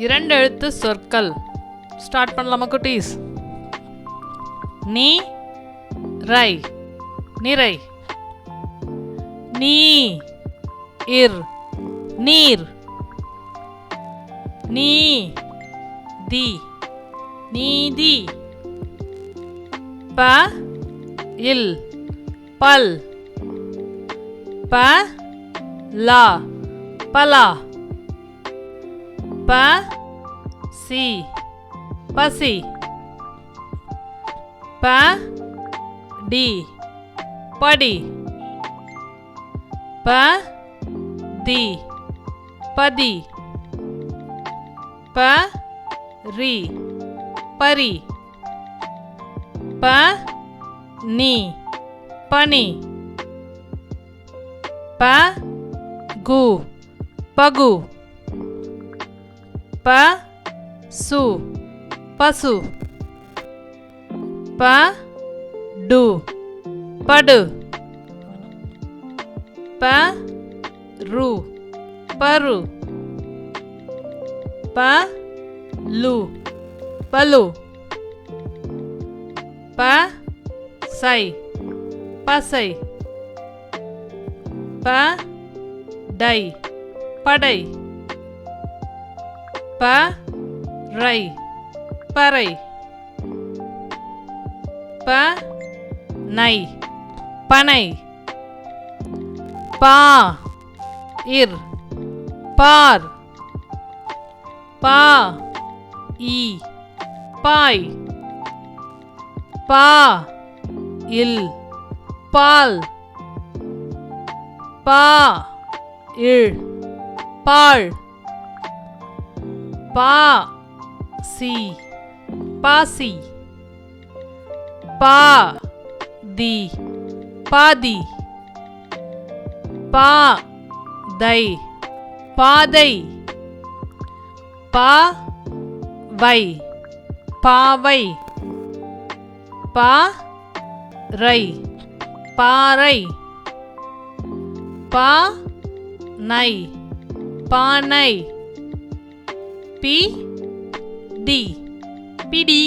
இரண்டு எழுத்து சொற்கள். ஸ்டார்ட் பண்ணலாமா குட்டீஸ்? நீ ரை நிறை. நீ இர் நீர். நீ தி நீதி. ப இல் பல். ப லா பலா. ப சி பசி. ப டி படி. ப தி பதி. ப ரி பரி. ப நீ பனி. ப கு பகு. ப சு பசு. ப டு படு. ப ரு பரு. ப லு பலு. ப சை பசை. ப டை படை. ப ரை பறை. ப நை பனை. பா இர் பார். பா இ பாய். பா இல் பால். பா இல் பால். பா சி பாசி. பா தி பாதி. பா தை பாதை. பா வை பாவை. பா ரை பாறை. பா நை பானை. பி டி பிடி.